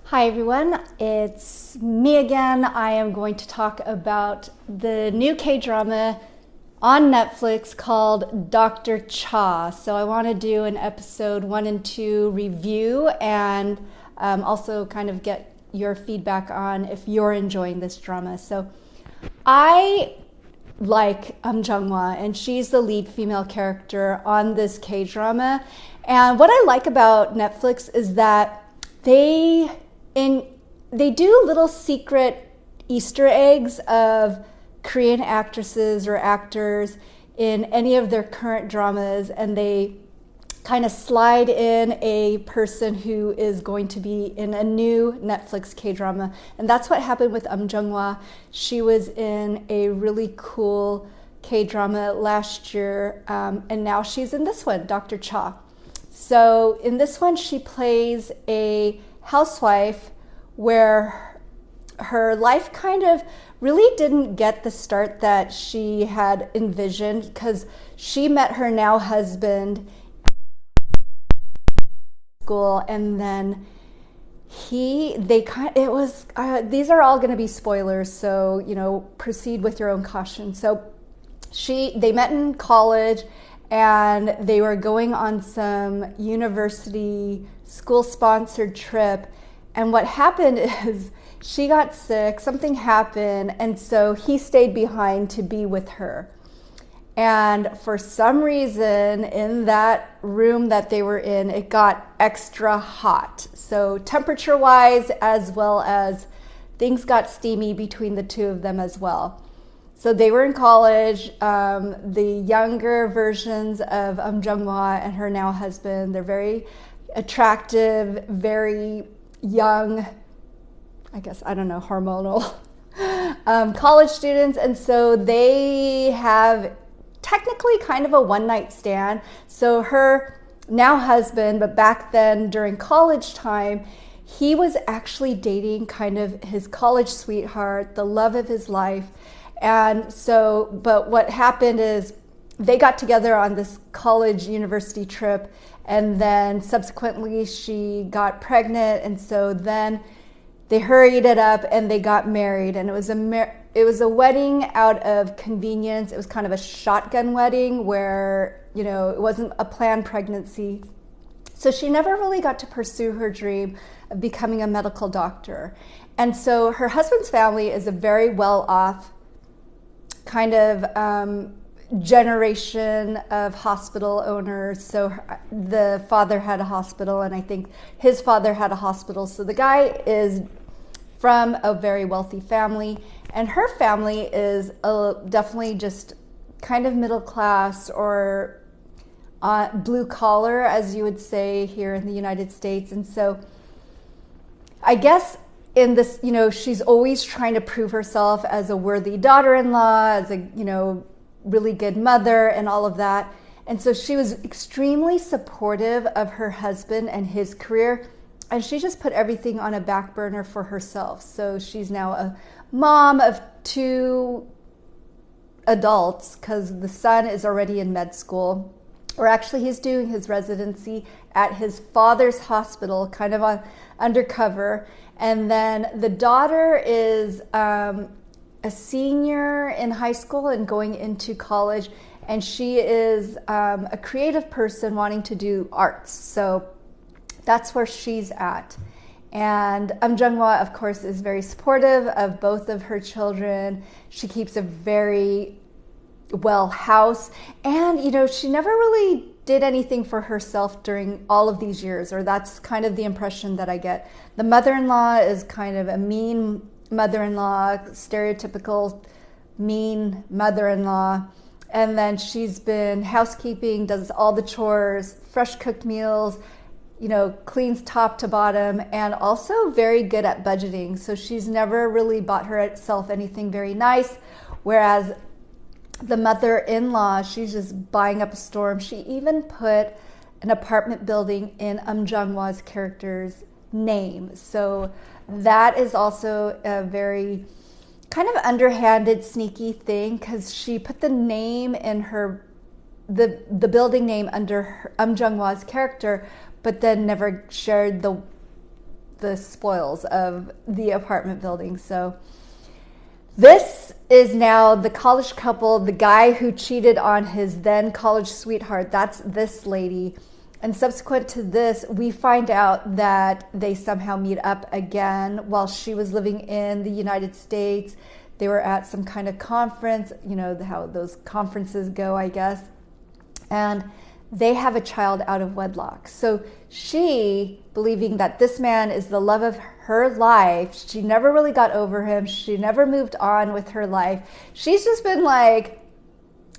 Hi everyone, it's me again. I am going to talk about the new K-drama on Netflix called Dr. Cha. So I want to do an episode 1 and 2 review and also kind of get your feedback on if you're enjoying this drama. So I like Jung-hwa, and she's the lead female character on this K-drama. And what I like about Netflix is that they do little secret Easter eggs of Korean actresses or actors in any of their current dramas, and they kind of slide in a person who is going to be in a new Netflix K-drama. And that's what happened with Jung-hwa. She was in a really cool K-drama last year, and now she's in this one, Dr. Cha. So in this one, she plays a housewife where her life kind of really didn't get the start that she had envisioned, because she met her now husband school, and then these are all going to be spoilers, so proceed with your own caution. So they met in college, and they were going on some university school sponsored trip, and what happened is she got sick, something happened, and so he stayed behind to be with her. And for some reason, in that room that they were in, it got extra hot. So temperature-wise, as well as things got steamy between the two of them as well. So they were in college. The younger versions of Jung-hwa and her now husband, they're very attractive, very young, I guess, I don't know, hormonal college students. And so they have technically kind of a one-night stand. So her now husband, but back then during college time, he was actually dating kind of his college sweetheart, the love of his life. And so, but what happened is they got together on this college university trip, and then subsequently she got pregnant, and so then they hurried it up and they got married. And it was a wedding out of convenience. It was kind of a shotgun wedding where, it wasn't a planned pregnancy. So she never really got to pursue her dream of becoming a medical doctor. And so her husband's family is a very well-off kind of generation of hospital owners. So the father had a hospital, and I think his father had a hospital. So the guy is from a very wealthy family, and her family is definitely just kind of middle class, or blue collar, as you would say here in the United States. And so I guess in this, she's always trying to prove herself as a worthy daughter-in-law, as a, really good mother and all of that. And so she was extremely supportive of her husband and his career, and she just put everything on a back burner for herself. So she's now a mom of 2 adults, because the son is already in med school, or actually he's doing his residency at his father's hospital, kind of on undercover. And then the daughter is a senior in high school and going into college, and she is a creative person wanting to do arts. So that's where she's at. And Jung-hwa, of course, is very supportive of both of her children. She keeps a very well house, and she never really did anything for herself during all of these years, or that's kind of the impression that I get. The mother-in-law is kind of a mean mother-in-law, stereotypical mean mother-in-law. And then she's been housekeeping, does all the chores, fresh cooked meals, cleans top to bottom, and also very good at budgeting. So she's never really bought herself anything very nice, whereas the mother-in-law, she's just buying up a storm. She even put an apartment building in Jung-hwa's character's name. So that is also a very kind of underhanded, sneaky thing, because she put the name in the building name under Jung-hwa's character, but then never shared the spoils of the apartment building. So this is now the college couple, the guy who cheated on his then college sweetheart. That's this lady. And subsequent to this, we find out that they somehow meet up again while she was living in the United States. They were at some kind of conference, you know, how those conferences go, I guess. And they have a child out of wedlock. So she, believing that this man is the love of her life, she never really got over him. She never moved on with her life. She's just been like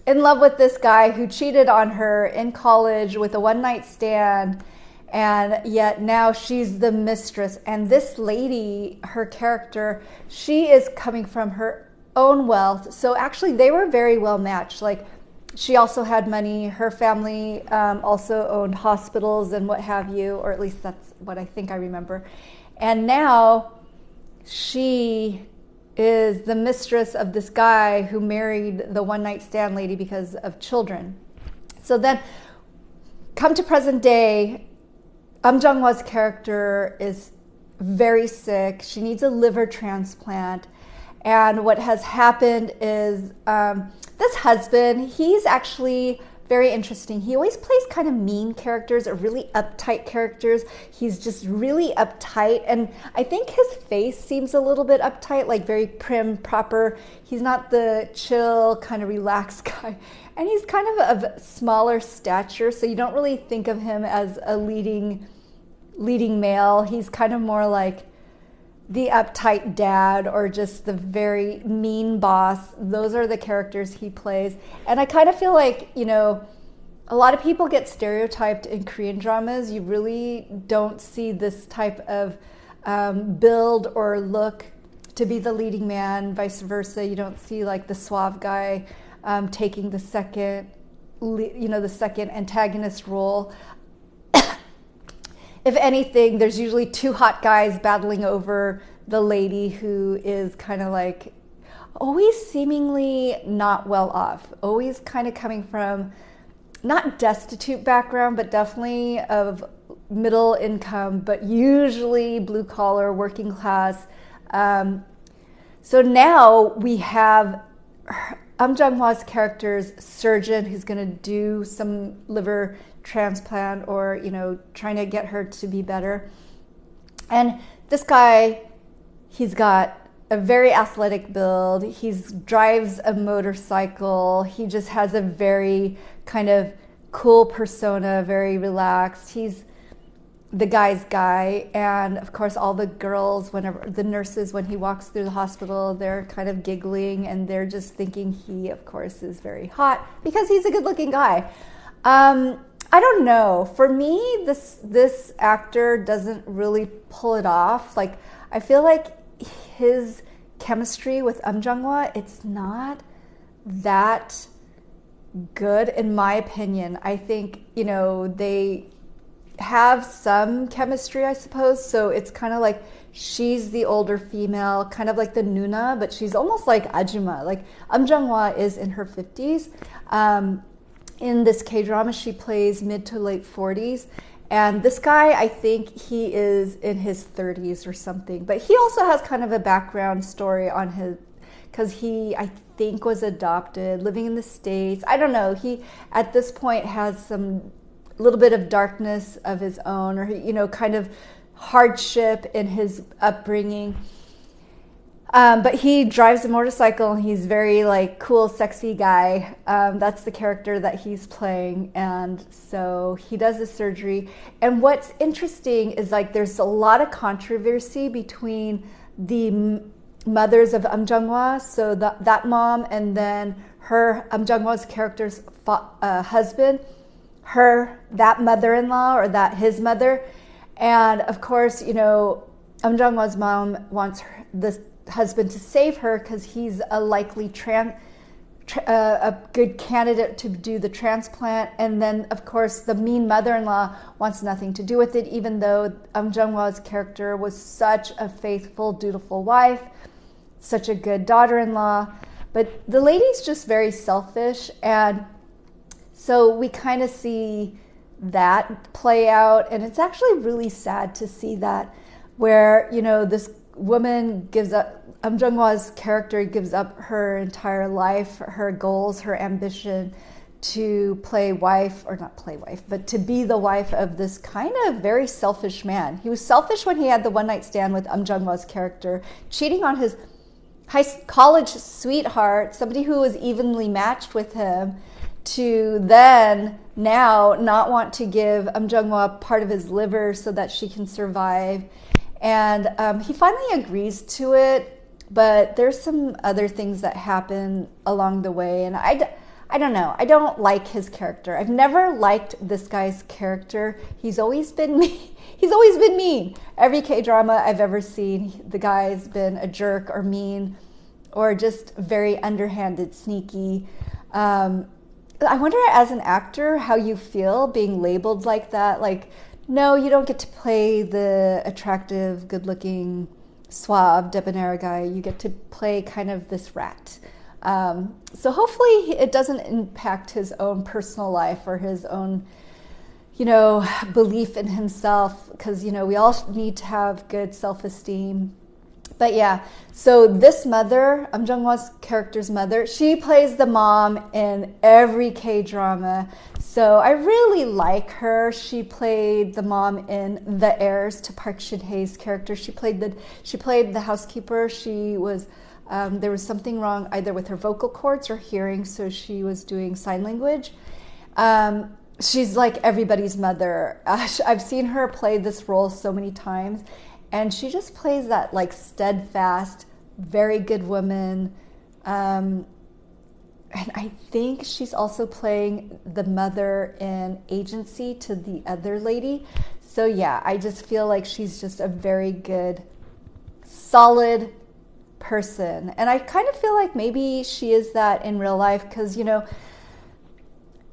in love with this guy who cheated on her in college with a one-night stand. And yet now she's the mistress. And this lady, her character, she is coming from her own wealth. So actually they were very well matched. Like, she also had money. Her family also owned hospitals and what have you, or at least that's what I think I remember. And now she is the mistress of this guy who married the one-night stand lady because of children. So then, come to present day, Jung-hwa's character is very sick. She needs a liver transplant. And what has happened is this husband, he's actually very interesting. He always plays kind of mean characters or really uptight characters. He's just really uptight. And I think his face seems a little bit uptight, like very prim, proper. He's not the chill, kind of relaxed guy. And he's kind of smaller stature, so you don't really think of him as a leading male. He's kind of more like the uptight dad or just the very mean boss. Those are the characters he plays. And I kind of feel like, you know, a lot of people get stereotyped in Korean dramas. You really don't see this type of build or look to be the leading man, vice versa. You don't see like the suave guy taking the second antagonist role. If anything, there's usually two hot guys battling over the lady who is kind of like always seemingly not well off, always kind of coming from not destitute background, but definitely of middle income, but usually blue collar, working class. So now we have Jung-hwa's character's surgeon who's going to do some liver transplant or, you know, trying to get her to be better. And this guy, he's got a very athletic build. He drives a motorcycle. He just has a very kind of cool persona, very relaxed. He's the guy's guy. And of course, all the girls, whenever the nurses, when he walks through the hospital, they're kind of giggling and they're just thinking he, of course, is very hot because he's a good looking guy. I don't know. For me, this actor doesn't really pull it off. Like, I feel like his chemistry with Jung-hwa, it's not that good in my opinion. I think, you know, they have some chemistry, I suppose. So it's kind of like she's the older female, kind of like the Nuna, but she's almost like Ajuma. Like, Jung-hwa is in her 50s. In this K-drama, she plays mid to late 40s. And this guy, I think he is in his 30s or something. But he also has kind of a background story on his, because he, I think, was adopted, living in the States. I don't know. He, at this point, has some little bit of darkness of his own, or, you know, kind of hardship in his upbringing. But he drives a motorcycle and he's very like cool, sexy guy. That's the character that he's playing. And so he does the surgery. And what's interesting is like there's a lot of controversy between the mothers of Jung-hwa. So that mom and then her, Jung-hwa's character's husband, that mother-in-law or his mother. And of course, you know, Jung-hwa's mom wants this husband to save her because he's a likely a good candidate to do the transplant. And then of course the mean mother-in-law wants nothing to do with it, even though Jung-hwa's character was such a faithful, dutiful wife, such a good daughter-in-law. But the lady's just very selfish, and so we kind of see that play out, and it's actually really sad to see that. where, you know, this woman gives up, Jung-hwa's character gives up her entire life, her goals, her ambition to play wife, or not play wife, but to be the wife of this kind of very selfish man. He was selfish when he had the one-night stand with Jung-hwa's character, cheating on his college sweetheart, somebody who was evenly matched with him, to then now not want to give Jung-hwa part of his liver so that she can survive. And he finally agrees to it, but there's some other things that happen along the way. And I don't know. I don't like his character. I've never liked this guy's character. He's always been mean. He's always been mean. Every K-drama I've ever seen, the guy's been a jerk or mean or just very underhanded, sneaky. I wonder, as an actor, how you feel being labeled like that. Like, no, you don't get to play the attractive, good-looking, suave, debonair guy. You get to play kind of this rat. So hopefully it doesn't impact his own personal life or his own, you know, belief in himself, because, you know, we all need to have good self-esteem. But yeah, so this mother, Jung-hwa's character's mother, she plays the mom in every K-drama. So I really like her. She played the mom in The Heirs to Park Shin-hye's character. She played the housekeeper. She was there was something wrong either with her vocal cords or hearing, so she was doing sign language. She's like everybody's mother. I've seen her play this role so many times, and she just plays that like steadfast, very good woman. And I think she's also playing the mother in Agency to the other lady. So yeah, I just feel like she's just a very good, solid person. And I kind of feel like maybe she is that in real life, because, you know,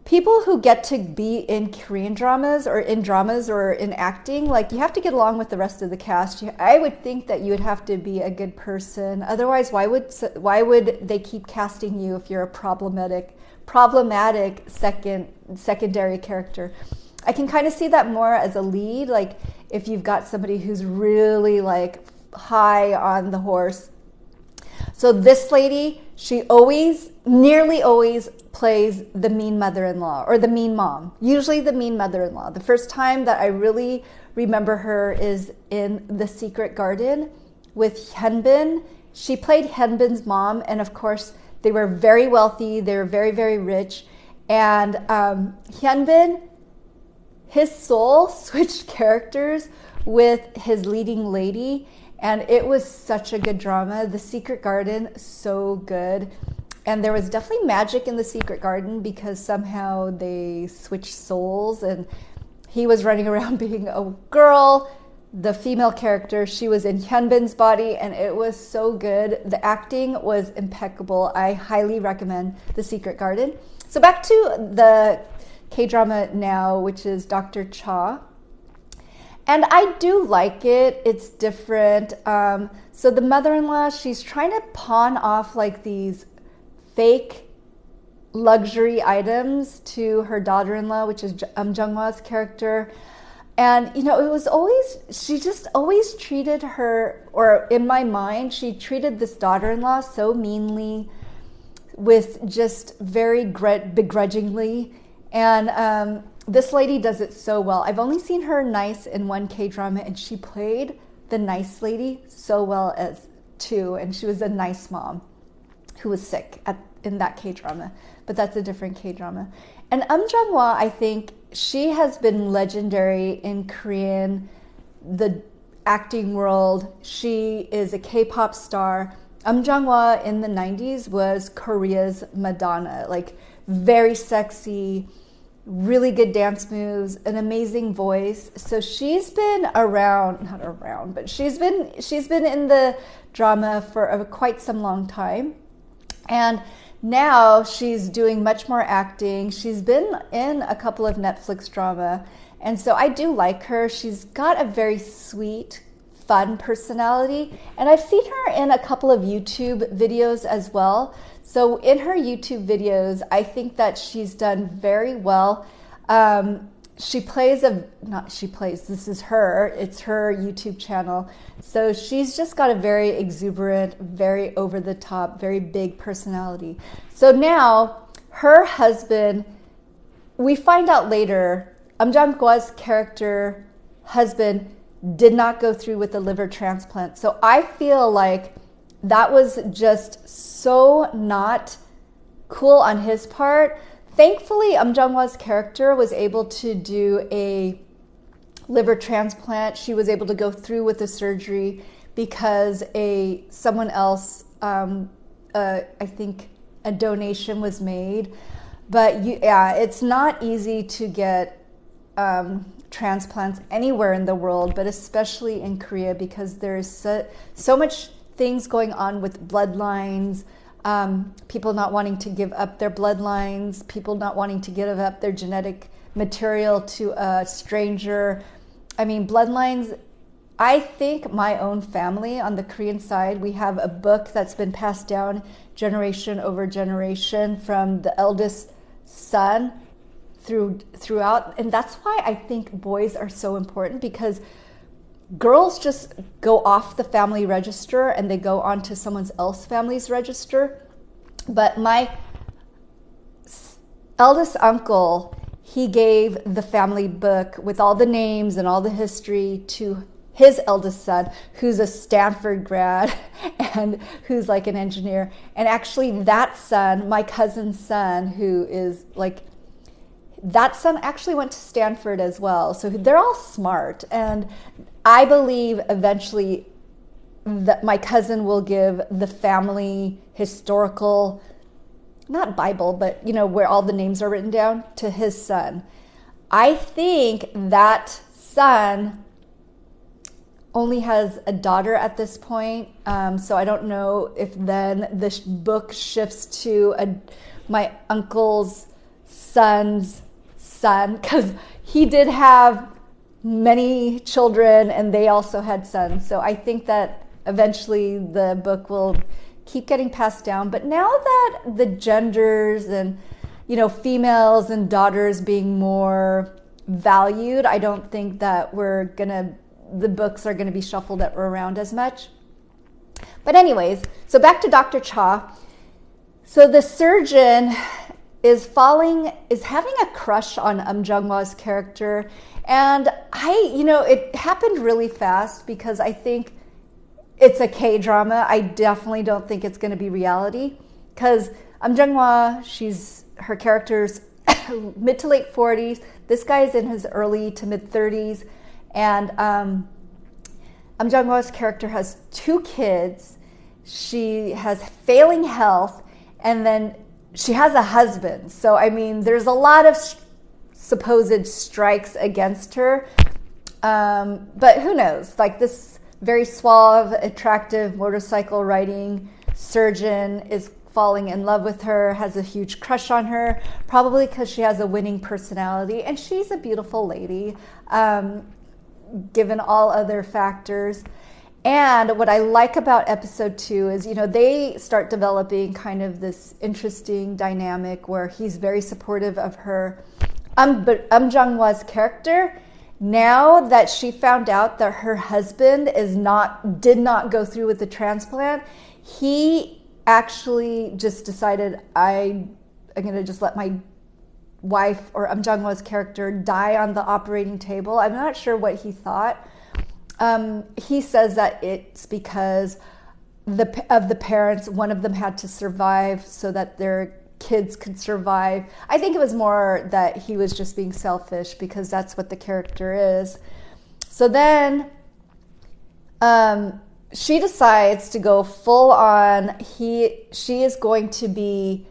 people who get to be in Korean dramas or in acting, like, you have to get along with the rest of the cast. I would think that you would have to be a good person. Otherwise, why would they keep casting you if you're a problematic secondary character? I can kind of see that more as a lead, like if you've got somebody who's really like high on the horse. So this lady, she nearly always plays the mean mother-in-law or the mean mom, usually the mean mother-in-law. The first time that I really remember her is in The Secret Garden with Hyunbin. She played Hyunbin's mom, and of course, they were very wealthy. They were very, very rich. And Hyunbin, his soul switched characters with his leading lady, and it was such a good drama. The Secret Garden, so good. And there was definitely magic in The Secret Garden because somehow they switched souls, and he was running around being a girl. The female character, she was in Hyunbin's body, and it was so good. The acting was impeccable. I highly recommend The Secret Garden. So back to the K-drama now, which is Dr. Cha. And I do like it. It's different. So the mother-in-law, she's trying to pawn off like these fake luxury items to her daughter-in-law, which is Jung-hwa's character. And, you know, she just always treated her, or in my mind, she treated this daughter-in-law so meanly, with just very begrudgingly. And this lady does it so well. I've only seen her nice in one K-drama, and she played the nice lady so well as too. And she was a nice mom who was sick in that K-drama. But that's a different K-drama. And Jung-hwa, I think she has been legendary in Korean, the acting world. She is a K-pop star. Jung-hwa in the 90s was Korea's Madonna, like very sexy, really good dance moves, an amazing voice. So she's been but she's been in the drama for quite some long time. And now she's doing much more acting. She's been in a couple of Netflix drama. And so I do like her. She's got a very sweet, fun personality. And I've seen her in a couple of YouTube videos as well. So in her YouTube videos, I think that she's done very well. she plays a, not she plays, this is her, it's her YouTube channel. So she's just got a very exuberant, very over the top, very big personality. So now her husband, we find out later, Jang-hwa's character husband did not go through with the liver transplant. So I feel like that was just so not cool on his part. Thankfully, Jang-hwa's character was able to do a liver transplant. She was able to go through with the surgery because someone else, I think a donation was made. But it's not easy to get transplants anywhere in the world, but especially in Korea, because there's so much things going on with bloodlines, people not wanting to give up their bloodlines, people not wanting to give up their genetic material to a stranger. I mean, bloodlines, I think my own family on the Korean side, we have a book that's been passed down generation over generation from the eldest son throughout. And that's why I think boys are so important, because girls just go off the family register and they go onto someone else's family's register. But my eldest uncle, he gave the family book with all the names and all the history to his eldest son, who's a Stanford grad and who's like an engineer. And actually that son, my cousin's son, who is like, that son actually went to Stanford as well. So they're all smart. And I believe eventually that my cousin will give the family historical, not Bible, but where all the names are written down, to his son. I think that son only has a daughter at this point. So I don't know if then this book shifts to my uncle's son's son, because he did have many children and they also had sons. So I think that eventually the book will keep getting passed down. But now that the genders and females and daughters being more valued, I don't think that the books are gonna be shuffled around as much. But anyways, so back to Dr. Cha. So the surgeon is having a crush on Jang-hwa's character. And it happened really fast, because I think it's a K-drama. I definitely don't think it's going to be reality, because Jang-hwa, her character's mid to late 40s. This guy's in his early to mid 30s. And Jang-hwa's character has 2 kids. She has failing health, and then she has a husband. So, I mean, there's a lot of supposed strikes against her. But who knows? Like, this very suave, attractive motorcycle riding surgeon is falling in love with her, has a huge crush on her, probably because she has a winning personality. And she's a beautiful lady, given all other factors. And what I like about episode 2 is, they start developing kind of this interesting dynamic where he's very supportive of her. But Jang-hwa's character, now that she found out that her husband did not go through with the transplant, he actually just decided, I'm going to just let my wife, or Jang-hwa's character, die on the operating table. I'm not sure what he thought. He says that it's because of the parents, one of them had to survive so that their kids could survive. I think it was more that he was just being selfish, because that's what the character is. So then she decides to go full on. She is going to be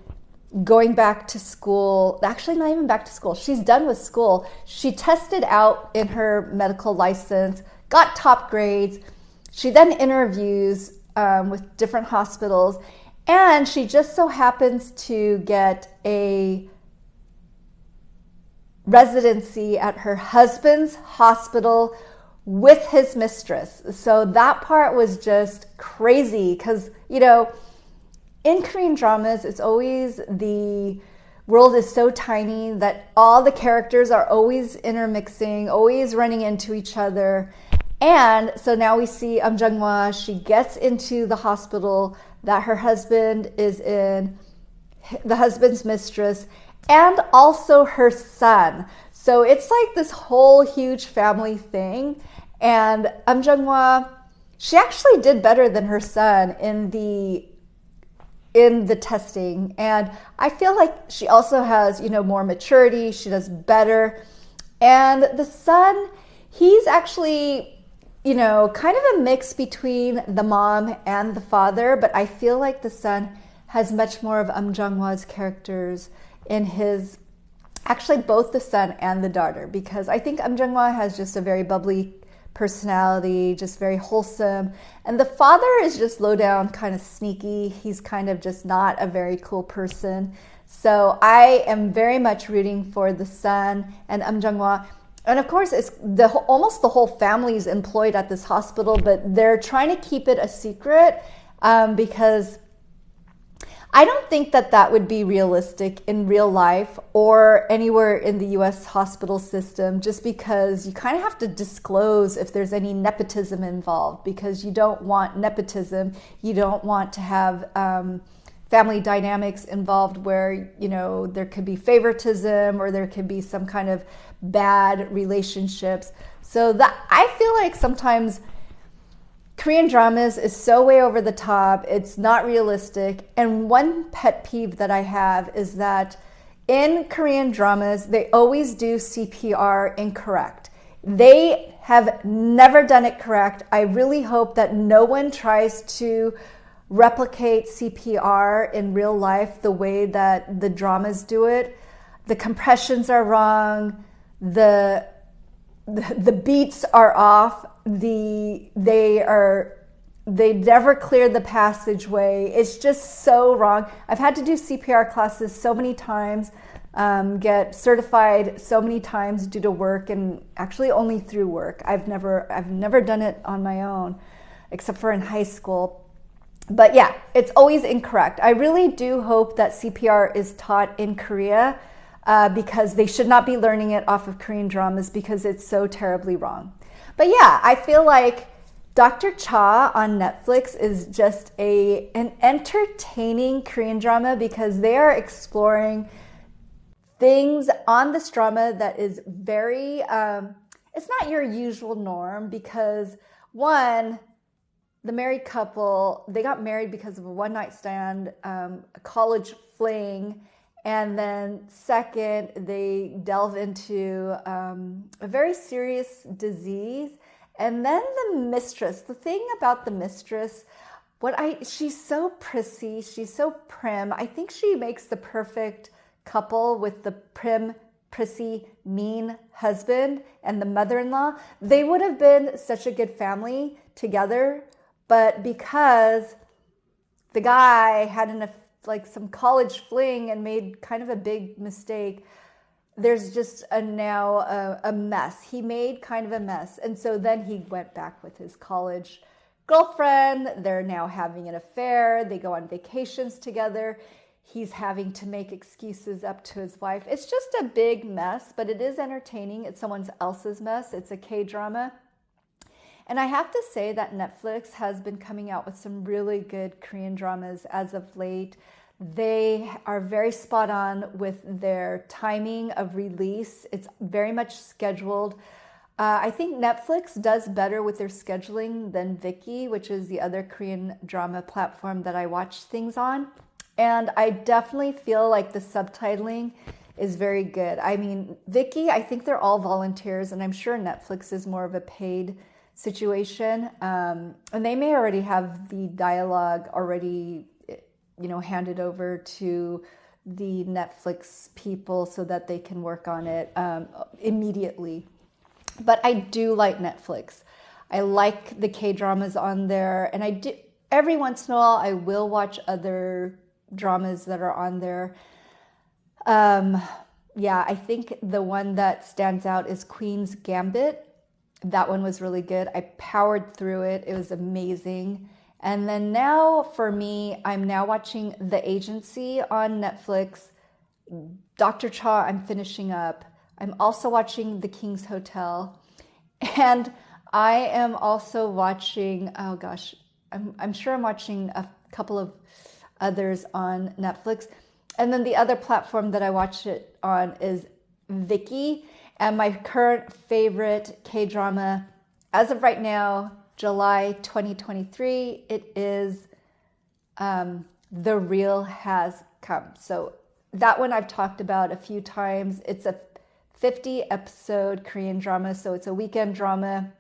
going back to school. Actually, not even back to school. She's done with school. She tested out in her medical license, got top grades. She then interviews with different hospitals, and she just so happens to get a residency at her husband's hospital with his mistress. So that part was just crazy, because in Korean dramas, it's always the world is so tiny that all the characters are always intermixing, always running into each other. And so now we see Jung-hwa, she gets into the hospital that her husband is in, the husband's mistress, and also her son. So it's like this whole huge family thing. And Jung-hwa, she actually did better than her son in the testing, and I feel like she also has, more maturity. She does better. And the son, he's actually, kind of a mix between the mom and the father, but I feel like the son has much more of Jung-hwa's characters in his, actually both the son and the daughter, because I think Jung-hwa has just a very bubbly personality, just very wholesome. And the father is just low down, kind of sneaky. He's kind of just not a very cool person. So I am very much rooting for the son and Jung-hwa. And of course, it's almost the whole family is employed at this hospital, but they're trying to keep it a secret because I don't think that would be realistic in real life or anywhere in the US hospital system, just because you kind of have to disclose if there's any nepotism involved, because you don't want nepotism. You don't want to have family dynamics involved where, there could be favoritism or there could be some kind of bad relationships. So that I feel like sometimes Korean dramas is so way over the top. It's not realistic. And one pet peeve that I have is that in Korean dramas, they always do CPR incorrect. They have never done it correct. I really hope that no one tries to replicate CPR in real life the way that the dramas do it. The compressions are wrong. The beats are off. They never clear the passageway. It's just so wrong. I've had to do CPR classes so many times, get certified so many times due to work, and actually only through work. I've never done it on my own, except for in high school. But yeah, it's always incorrect. I really do hope that CPR is taught in Korea, because they should not be learning it off of Korean dramas because it's so terribly wrong. But yeah, I feel like Dr. Cha on Netflix is just an entertaining Korean drama because they are exploring things on this drama that is very, it's not your usual norm, because one, the married couple, they got married because of a one-night stand, a college fling. And then second, they delve into a very serious disease. And then the mistress, the thing about the mistress, she's so prissy, she's so prim. I think she makes the perfect couple with the prim, prissy, mean husband and the mother-in-law. They would have been such a good family together, but because the guy had some college fling and made kind of a big mistake, there's just now a mess. He made kind of a mess. And so then he went back with his college girlfriend. They're now having an affair. They go on vacations together. He's having to make excuses up to his wife. It's just a big mess, but it is entertaining. It's someone else's mess. It's a K-drama. And I have to say that Netflix has been coming out with some really good Korean dramas as of late. They are very spot on with their timing of release. It's very much scheduled. I think Netflix does better with their scheduling than Viki, which is the other Korean drama platform that I watch things on. And I definitely feel like the subtitling is very good. I mean, Viki, I think they're all volunteers, and I'm sure Netflix is more of a paid situation. And they may already have the dialogue already, handed over to the Netflix people so that they can work on it immediately. But I do like Netflix. I like the K-dramas on there, and I do every once in a while I will watch other dramas that are on there. I think the one that stands out is Queen's Gambit. That one was really good. I powered through it. It was amazing. And then now for me, I'm now watching The Agency on Netflix. Dr. Cha, I'm finishing up. I'm also watching The King's Hotel. And I am also watching, oh gosh, I'm sure I'm watching a couple of others on Netflix. And then the other platform that I watch it on is Viki. And my current favorite K-drama, as of right now, July 2023, it is The Real Has Come. So that one I've talked about a few times. It's a 50 episode Korean drama, so it's a weekend drama.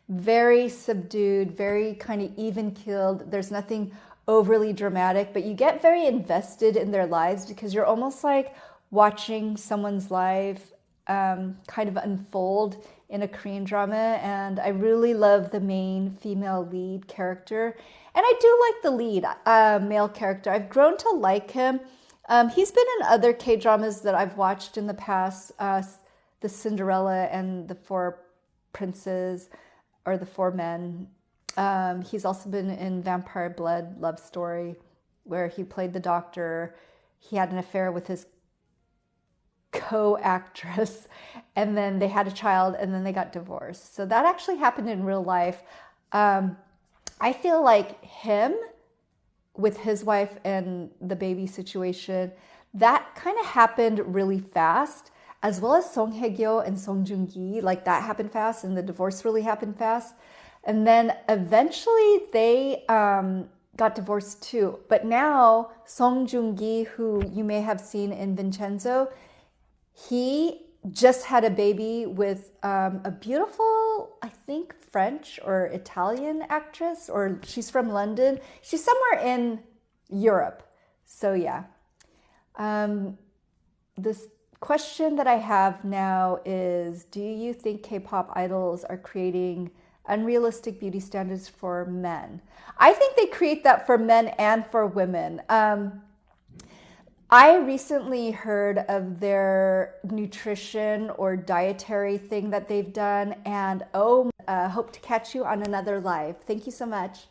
Very subdued, very kind of even keeled. There's nothing overly dramatic, but you get very invested in their lives because you're almost like watching someone's life kind of unfold in a Korean drama. And I really love the main female lead character. And I do like the lead male character. I've grown to like him. He's been in other K-dramas that I've watched in the past, The Cinderella and The Four Princes, or The Four Men. He's also been in Vampire Blood Love Story, where he played the doctor. He had an affair with his co-actress, and then they had a child, and then they got divorced. So that actually happened in real life. I feel like him with his wife and the baby situation, that kind of happened really fast, as well as Song Hye-kyo and Song Joong-ki. Like that happened fast, and the divorce really happened fast. And then eventually they got divorced too. But now Song Joong-ki, who you may have seen in Vincenzo, he just had a baby with a beautiful, I think, French or Italian actress, or she's from London. She's somewhere in Europe. So yeah. This question that I have now is, do you think K-pop idols are creating unrealistic beauty standards for men? I think they create that for men and for women. I recently heard of their nutrition or dietary thing that they've done, and hope to catch you on another live. Thank you so much.